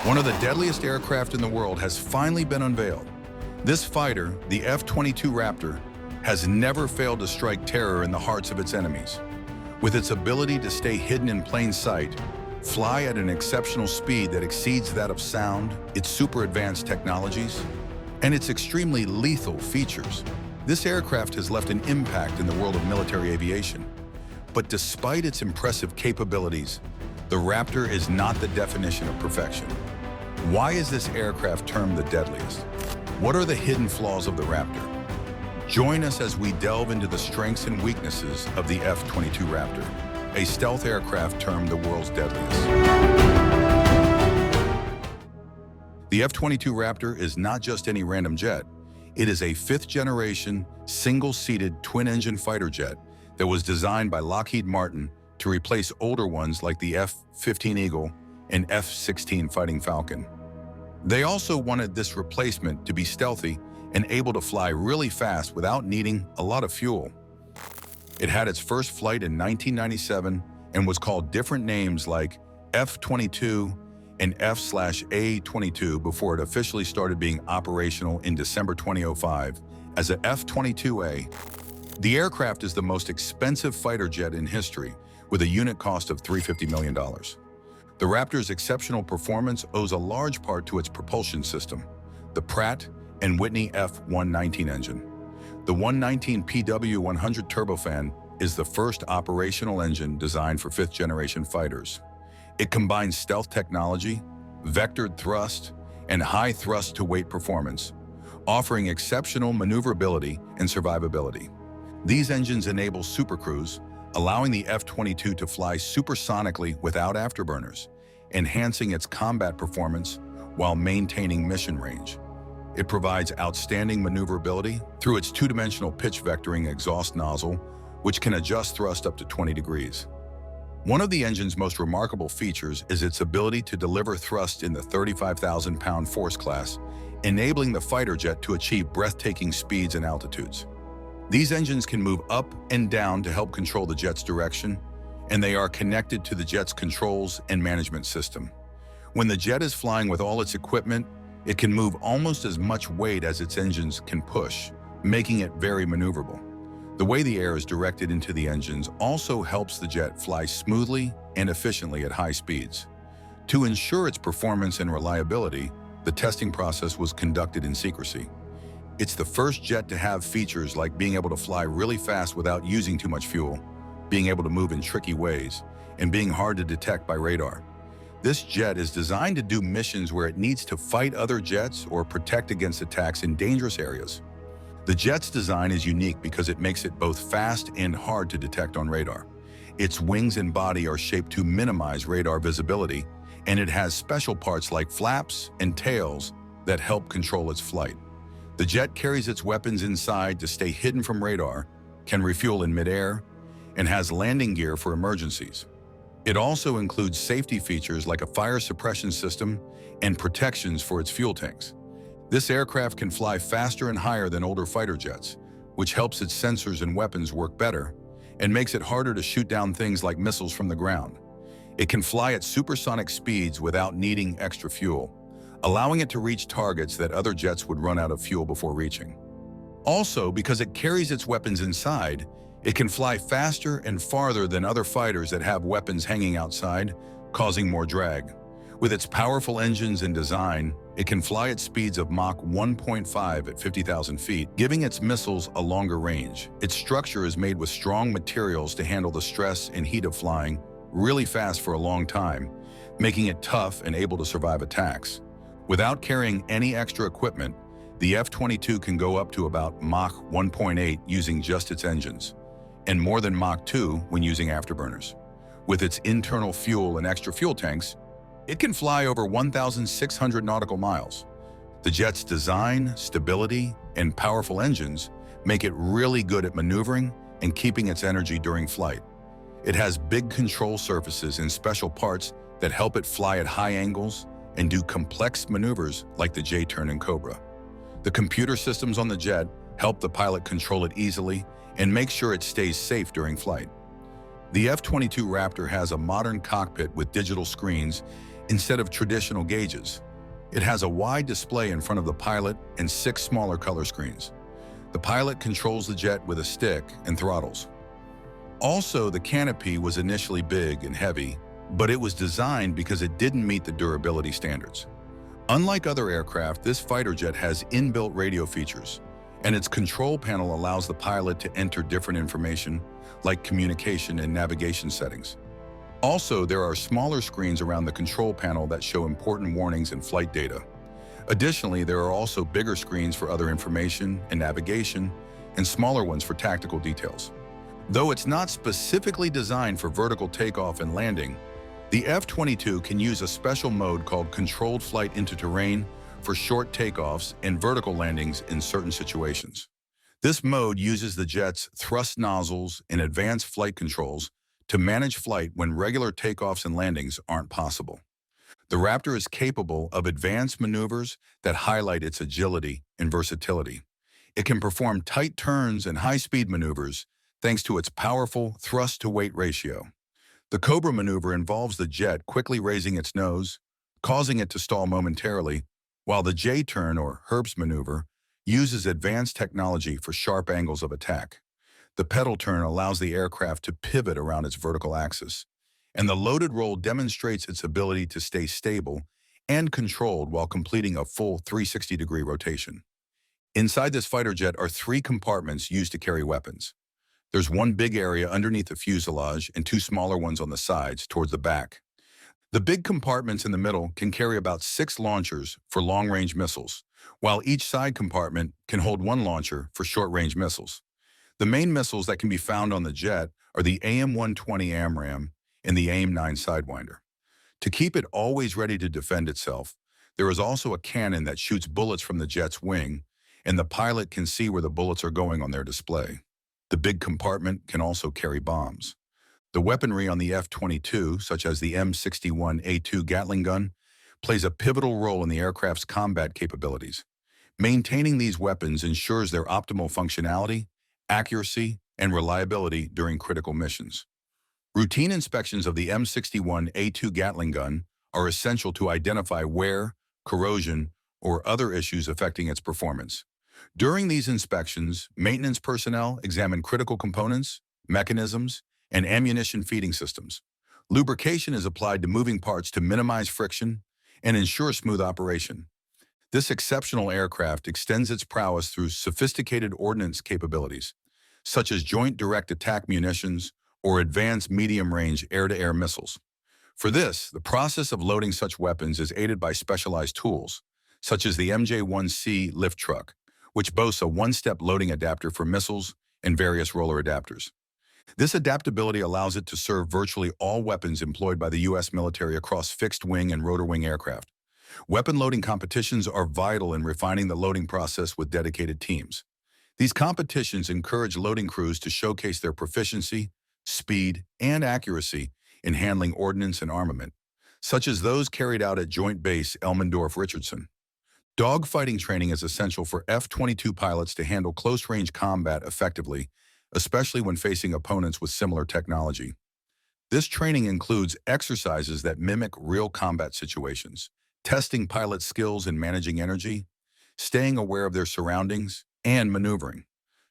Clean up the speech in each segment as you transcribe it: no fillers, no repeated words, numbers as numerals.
One of the deadliest aircraft in the world has finally been unveiled. This fighter, the F-22 Raptor, has never failed to strike terror in the hearts of its enemies. With its ability to stay hidden in plain sight, fly at an exceptional speed that exceeds that of sound, its super advanced technologies, and its extremely lethal features, this aircraft has left an impact in the world of military aviation. But despite its impressive capabilities, the Raptor is not the definition of perfection. Why is this aircraft termed the deadliest? What are the hidden flaws of the Raptor? Join us as we delve into the strengths and weaknesses of the F-22 Raptor, a stealth aircraft termed the world's deadliest. The F-22 Raptor is not just any random jet. It is a fifth-generation, single-seated, twin-engine fighter jet that was designed by Lockheed Martin to replace older ones like the F-15 Eagle and F-16 Fighting Falcon. They also wanted this replacement to be stealthy and able to fly really fast without needing a lot of fuel. It had its first flight in 1997 and was called different names like F-22 and F/A-22 before it officially started being operational in December 2005 as a F-22A. The aircraft is the most expensive fighter jet in history, with a unit cost of $350 million. The Raptor's exceptional performance owes a large part to its propulsion system, the Pratt & Whitney F-119 engine. The 119 PW100 turbofan is the first operational engine designed for fifth-generation fighters. It combines stealth technology, vectored thrust, and high thrust-to-weight performance, offering exceptional maneuverability and survivability. These engines enable supercruise, allowing the F-22 to fly supersonically without afterburners, enhancing its combat performance while maintaining mission range. It provides outstanding maneuverability through its two-dimensional pitch vectoring exhaust nozzle, which can adjust thrust up to 20 degrees. One of the engine's most remarkable features is its ability to deliver thrust in the 35,000-pound force class, enabling the fighter jet to achieve breathtaking speeds and altitudes. These engines can move up and down to help control the jet's direction, and they are connected to the jet's controls and management system. When the jet is flying with all its equipment, it can move almost as much weight as its engines can push, making it very maneuverable. The way the air is directed into the engines also helps the jet fly smoothly and efficiently at high speeds. To ensure its performance and reliability, the testing process was conducted in secrecy. It's the first jet to have features like being able to fly really fast without using too much fuel, being able to move in tricky ways, and being hard to detect by radar. This jet is designed to do missions where it needs to fight other jets or protect against attacks in dangerous areas. The jet's design is unique because it makes it both fast and hard to detect on radar. Its wings and body are shaped to minimize radar visibility, and it has special parts like flaps and tails that help control its flight. The jet carries its weapons inside to stay hidden from radar, can refuel in midair, and has landing gear for emergencies. It also includes safety features like a fire suppression system and protections for its fuel tanks. This aircraft can fly faster and higher than older fighter jets, which helps its sensors and weapons work better and makes it harder to shoot down things like missiles from the ground. It can fly at supersonic speeds without needing extra fuel, allowing it to reach targets that other jets would run out of fuel before reaching. Also, because it carries its weapons inside, it can fly faster and farther than other fighters that have weapons hanging outside, causing more drag. With its powerful engines and design, it can fly at speeds of Mach 1.5 at 50,000 feet, giving its missiles a longer range. Its structure is made with strong materials to handle the stress and heat of flying really fast for a long time, making it tough and able to survive attacks. Without carrying any extra equipment, the F-22 can go up to about Mach 1.8 using just its engines, and more than Mach 2 when using afterburners. With its internal fuel and extra fuel tanks, it can fly over 1,600 nautical miles. The jet's design, stability, and powerful engines make it really good at maneuvering and keeping its energy during flight. It has big control surfaces and special parts that help it fly at high angles and do complex maneuvers like the J-turn and Cobra. The computer systems on the jet help the pilot control it easily and make sure it stays safe during flight. The F-22 Raptor has a modern cockpit with digital screens instead of traditional gauges. It has a wide display in front of the pilot and 6 smaller color screens. The pilot controls the jet with a stick and throttles. Also, the canopy was initially big and heavy, but it was designed because it didn't meet the durability standards. Unlike other aircraft, this fighter jet has inbuilt radio features, and its control panel allows the pilot to enter different information, like communication and navigation settings. Also, there are smaller screens around the control panel that show important warnings and flight data. Additionally, there are also bigger screens for other information and navigation, and smaller ones for tactical details. Though it's not specifically designed for vertical takeoff and landing, the F-22 can use a special mode called Controlled Flight into Terrain for short takeoffs and vertical landings in certain situations. This mode uses the jet's thrust nozzles and advanced flight controls to manage flight when regular takeoffs and landings aren't possible. The Raptor is capable of advanced maneuvers that highlight its agility and versatility. It can perform tight turns and high-speed maneuvers thanks to its powerful thrust-to-weight ratio. The Cobra maneuver involves the jet quickly raising its nose, causing it to stall momentarily, while the J-turn or Herbst maneuver uses advanced technology for sharp angles of attack. The pedal turn allows the aircraft to pivot around its vertical axis, and the loaded roll demonstrates its ability to stay stable and controlled while completing a full 360-degree rotation. Inside this fighter jet are 3 compartments used to carry weapons. There's one big area underneath the fuselage and 2 smaller ones on the sides towards the back. The big compartments in the middle can carry about 6 launchers for long-range missiles, while each side compartment can hold 1 launcher for short-range missiles. The main missiles that can be found on the jet are the AIM-120 AMRAAM and the AIM-9 Sidewinder. To keep it always ready to defend itself, there is also a cannon that shoots bullets from the jet's wing, and the pilot can see where the bullets are going on their display. The big compartment can also carry bombs. The weaponry on the F-22, such as the M61A2 Gatling gun, plays a pivotal role in the aircraft's combat capabilities. Maintaining these weapons ensures their optimal functionality, accuracy, and reliability during critical missions. Routine inspections of the M61A2 Gatling gun are essential to identify wear, corrosion, or other issues affecting its performance. During these inspections, maintenance personnel examine critical components, mechanisms, and ammunition feeding systems. Lubrication is applied to moving parts to minimize friction and ensure smooth operation. This exceptional aircraft extends its prowess through sophisticated ordnance capabilities, such as Joint Direct Attack munitions or advanced medium-range air-to-air missiles. For this, the process of loading such weapons is aided by specialized tools, such as the MJ-1C lift truck, which boasts a one-step loading adapter for missiles and various roller adapters. This adaptability allows it to serve virtually all weapons employed by the U.S. military across fixed-wing and rotor-wing aircraft. Weapon loading competitions are vital in refining the loading process with dedicated teams. These competitions encourage loading crews to showcase their proficiency, speed, and accuracy in handling ordnance and armament, such as those carried out at Joint Base Elmendorf-Richardson. Dogfighting training is essential for F-22 pilots to handle close-range combat effectively, especially when facing opponents with similar technology. This training includes exercises that mimic real combat situations, testing pilot skills in managing energy, staying aware of their surroundings, and maneuvering.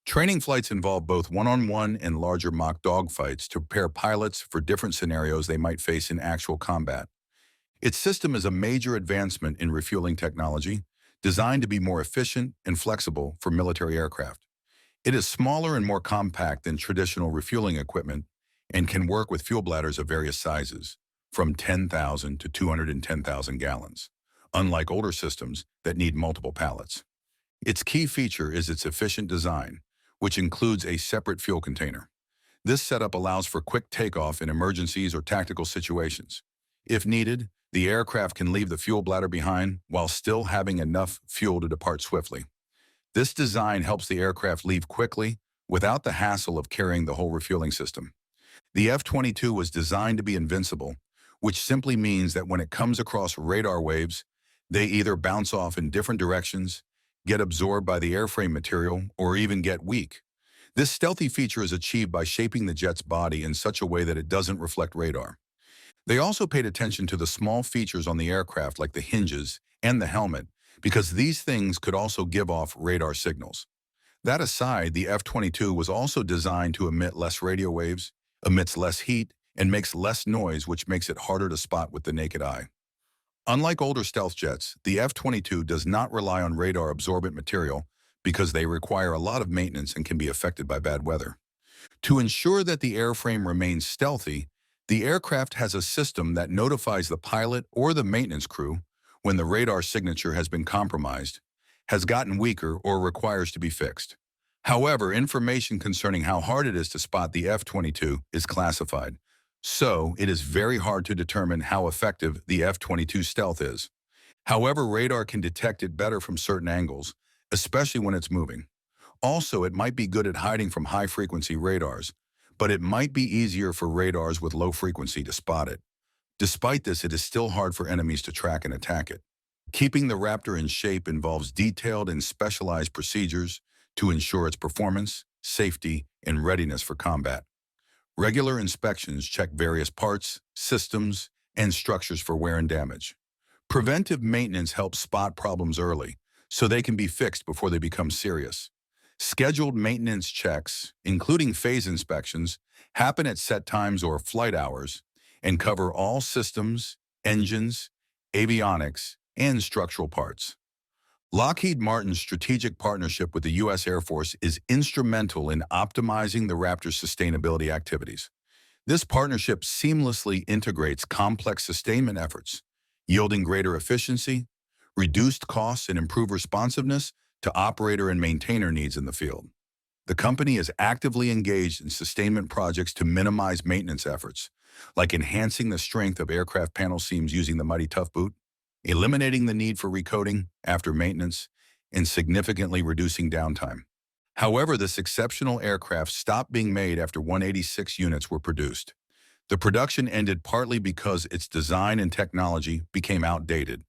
Training flights involve both one-on-one and larger mock dogfights to prepare pilots for different scenarios they might face in actual combat. Its system is a major advancement in refueling technology, designed to be more efficient and flexible for military aircraft. It is smaller and more compact than traditional refueling equipment and can work with fuel bladders of various sizes, from 10,000 to 210,000 gallons, unlike older systems that need multiple pallets. Its key feature is its efficient design, which includes a separate fuel container. This setup allows for quick takeoff in emergencies or tactical situations. If needed, the aircraft can leave the fuel bladder behind while still having enough fuel to depart swiftly. This design helps the aircraft leave quickly without the hassle of carrying the whole refueling system. The F-22 was designed to be invincible, which simply means that when it comes across radar waves, they either bounce off in different directions, get absorbed by the airframe material, or even get weak. This stealthy feature is achieved by shaping the jet's body in such a way that it doesn't reflect radar. They also paid attention to the small features on the aircraft like the hinges and the helmet, because these things could also give off radar signals. That aside, the F-22 was also designed to emit less radio waves, emits less heat, and makes less noise, which makes it harder to spot with the naked eye. Unlike older stealth jets, the F-22 does not rely on radar-absorbent material because they require a lot of maintenance and can be affected by bad weather. To ensure that the airframe remains stealthy, the aircraft has a system that notifies the pilot or the maintenance crew when the radar signature has been compromised, has gotten weaker, or requires to be fixed. However, information concerning how hard it is to spot the F-22 is classified, so it is very hard to determine how effective the F-22 stealth is. However, radar can detect it better from certain angles, especially when it's moving. Also, it might be good at hiding from high-frequency radars, but it might be easier for radars with low frequency to spot it. Despite this, it is still hard for enemies to track and attack it. Keeping the Raptor in shape involves detailed and specialized procedures to ensure its performance, safety, and readiness for combat. Regular inspections check various parts, systems, and structures for wear and damage. Preventive maintenance helps spot problems early, so they can be fixed before they become serious. Scheduled maintenance checks, including phase inspections, happen at set times or flight hours and cover all systems, engines, avionics, and structural parts. Lockheed Martin's strategic partnership with the U.S. Air Force is instrumental in optimizing the Raptor's sustainability activities. This partnership seamlessly integrates complex sustainment efforts, yielding greater efficiency, reduced costs, and improved responsiveness to operator and maintainer needs in the field. The company is actively engaged in sustainment projects to minimize maintenance efforts, like enhancing the strength of aircraft panel seams using the Mighty Tough Boot, eliminating the need for recoating after maintenance, and significantly reducing downtime. However, this exceptional aircraft stopped being made after 186 units were produced. The production ended partly because its design and technology became outdated,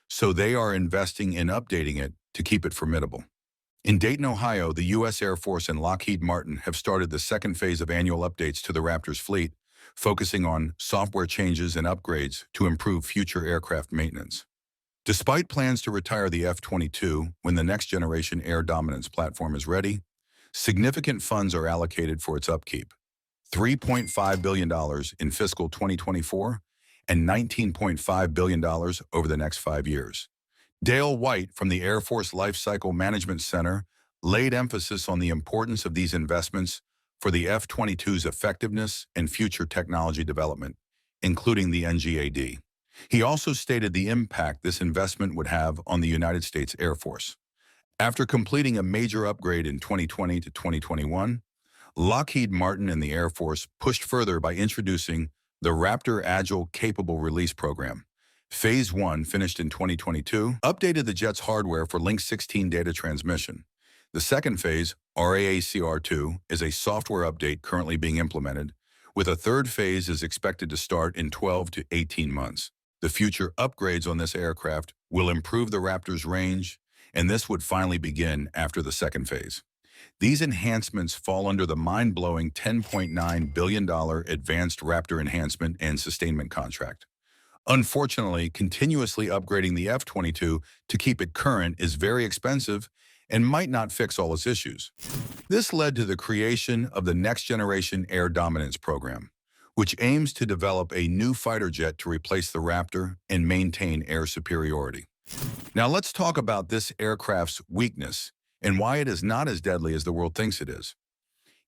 so they are investing in updating it to keep it formidable. In Dayton, Ohio, the U.S. Air Force and Lockheed Martin have started the second phase of annual updates to the Raptor's fleet, focusing on software changes and upgrades to improve future aircraft maintenance. Despite plans to retire the F-22 when the next-generation air dominance platform is ready, significant funds are allocated for its upkeep. $3.5 billion in fiscal 2024 and $19.5 billion over the next 5 years. Dale White from the Air Force Life Cycle Management Center laid emphasis on the importance of these investments for the F-22's effectiveness and future technology development, including the NGAD. He also stated the impact this investment would have on the United States Air Force. After completing a major upgrade in 2020 to 2021, Lockheed Martin and the Air Force pushed further by introducing the Raptor Agile Capable Release Program. Phase 1, finished in 2022, updated the jet's hardware for Link 16 data transmission. The second phase, RAACR2, is a software update currently being implemented, with a third phase is expected to start in 12 to 18 months. The future upgrades on this aircraft will improve the Raptor's range, and this would finally begin after the second phase. These enhancements fall under the mind-blowing $10.9 billion Advanced Raptor Enhancement and Sustainment Contract. Unfortunately, continuously upgrading the F-22 to keep it current is very expensive and might not fix all its issues. This led to the creation of the Next Generation Air Dominance Program, which aims to develop a new fighter jet to replace the Raptor and maintain air superiority. Now let's talk about this aircraft's weakness and why it is not as deadly as the world thinks it is.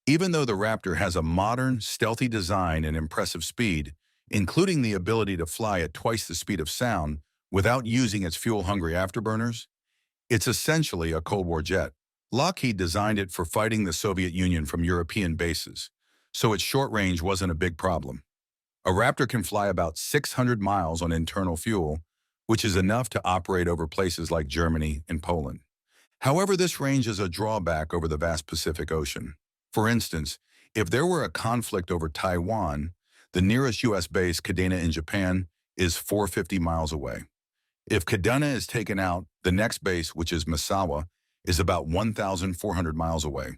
Even though the Raptor has a modern, stealthy design and impressive speed, including the ability to fly at twice the speed of sound without using its fuel-hungry afterburners, it's essentially a Cold War jet. Lockheed designed it for fighting the Soviet Union from European bases, so its short range wasn't a big problem. A Raptor can fly about 600 miles on internal fuel, which is enough to operate over places like Germany and Poland. However, this range is a drawback over the vast Pacific Ocean. For instance, if there were a conflict over Taiwan, the nearest U.S. base, Kadena in Japan, is 450 miles away. If Kadena is taken out, the next base, which is Misawa, is about 1,400 miles away.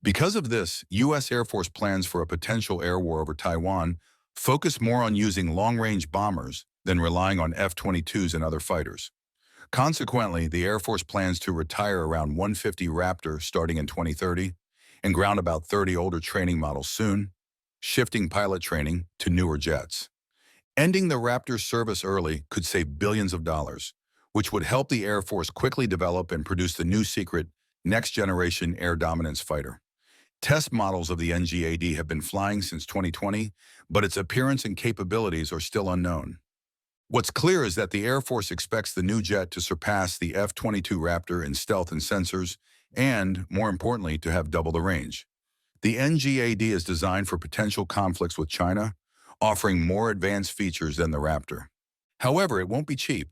Because of this, U.S. Air Force plans for a potential air war over Taiwan focus more on using long-range bombers than relying on F-22s and other fighters. Consequently, the Air Force plans to retire around 150 Raptor starting in 2030 and ground about 30 older training models soon, shifting pilot training to newer jets. Ending the Raptor's service early could save billions of dollars, which would help the Air Force quickly develop and produce the new secret next-generation air dominance fighter. Test models of the NGAD have been flying since 2020, but its appearance and capabilities are still unknown. What's clear is that the Air Force expects the new jet to surpass the F-22 Raptor in stealth and sensors, and, more importantly, to have double the range. The NGAD is designed for potential conflicts with China, offering more advanced features than the Raptor. However, it won't be cheap.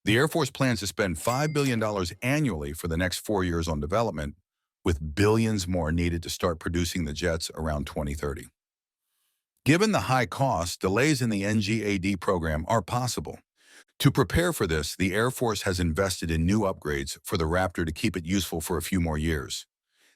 The Air Force plans to spend $5 billion annually for the next 4 years on development, with billions more needed to start producing the jets around 2030. Given the high costs, delays in the NGAD program are possible. To prepare for this, the Air Force has invested in new upgrades for the Raptor to keep it useful for a few more years.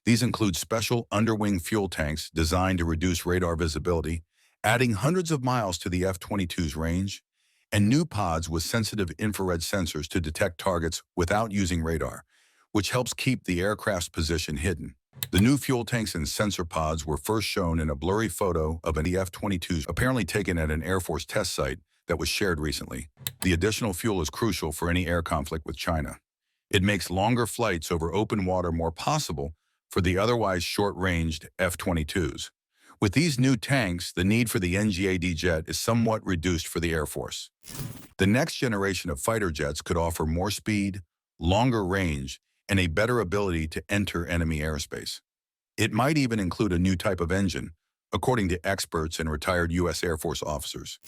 These include special underwing fuel tanks designed to reduce radar visibility, adding hundreds of miles to the F-22's range, and new pods with sensitive infrared sensors to detect targets without using radar, which helps keep the aircraft's position hidden. The new fuel tanks and sensor pods were first shown in a blurry photo of an F-22 apparently taken at an Air Force test site that was shared recently. The additional fuel is crucial for any air conflict with China. It makes longer flights over open water more possible for the otherwise short-ranged F-22s. With these new tanks, the need for the NGAD jet is somewhat reduced for the Air Force. The next generation of fighter jets could offer more speed, longer range, and a better ability to enter enemy airspace. It might even include a new type of engine, according to experts and retired U.S. Air Force officers.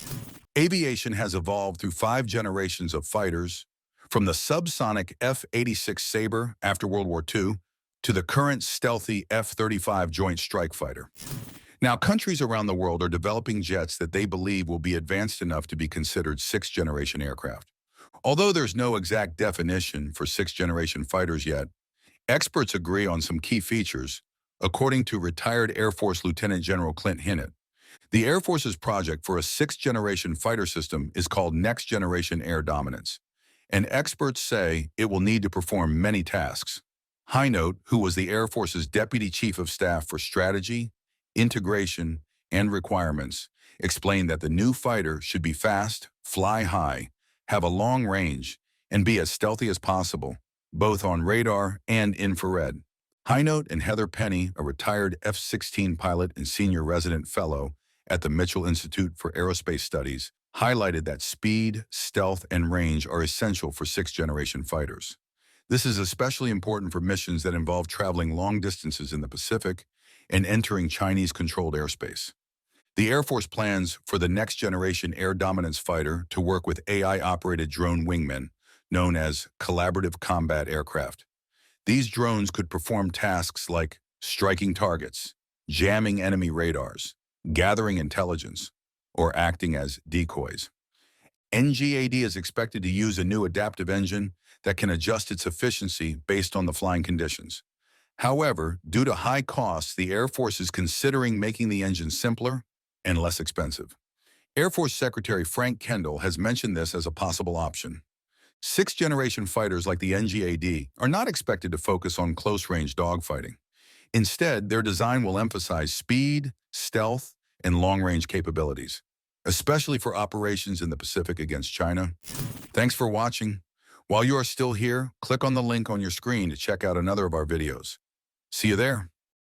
Aviation has evolved through 5 generations of fighters, from the subsonic F-86 Sabre after World War II to the current stealthy F-35 Joint Strike Fighter. Now, countries around the world are developing jets that they believe will be advanced enough to be considered 6th-generation aircraft. Although there's no exact definition for 6th-generation fighters yet, experts agree on some key features, according to retired Air Force Lieutenant General Clint Hinnett. The Air Force's project for a 6th-generation fighter system is called Next Generation Air Dominance, and experts say it will need to perform many tasks. Hinnett, who was the Air Force's Deputy Chief of Staff for Strategy, Integration, and Requirements, explained that the new fighter should be fast, fly high, have a long range, and be as stealthy as possible, both on radar and infrared. Hinnett and Heather Penny, a retired F-16 pilot and senior resident fellow at the Mitchell Institute for Aerospace Studies, highlighted that speed, stealth, and range are essential for 6th-generation fighters. This is especially important for missions that involve traveling long distances in the Pacific and entering Chinese-controlled airspace. The Air Force plans for the next-generation air dominance fighter to work with AI-operated drone wingmen, known as collaborative combat aircraft. These drones could perform tasks like striking targets, jamming enemy radars, gathering intelligence, or acting as decoys. NGAD is expected to use a new adaptive engine that can adjust its efficiency based on the flying conditions. However, due to high costs, the Air Force is considering making the engine simpler and less expensive. Air Force Secretary Frank Kendall has mentioned this as a possible option. 6th-generation fighters like the NGAD are not expected to focus on close-range dogfighting. Instead, their design will emphasize speed, stealth, and long-range capabilities, especially for operations in the Pacific against China. Thanks for watching. While you are still here, click on the link on your screen to check out another of our videos. See you there.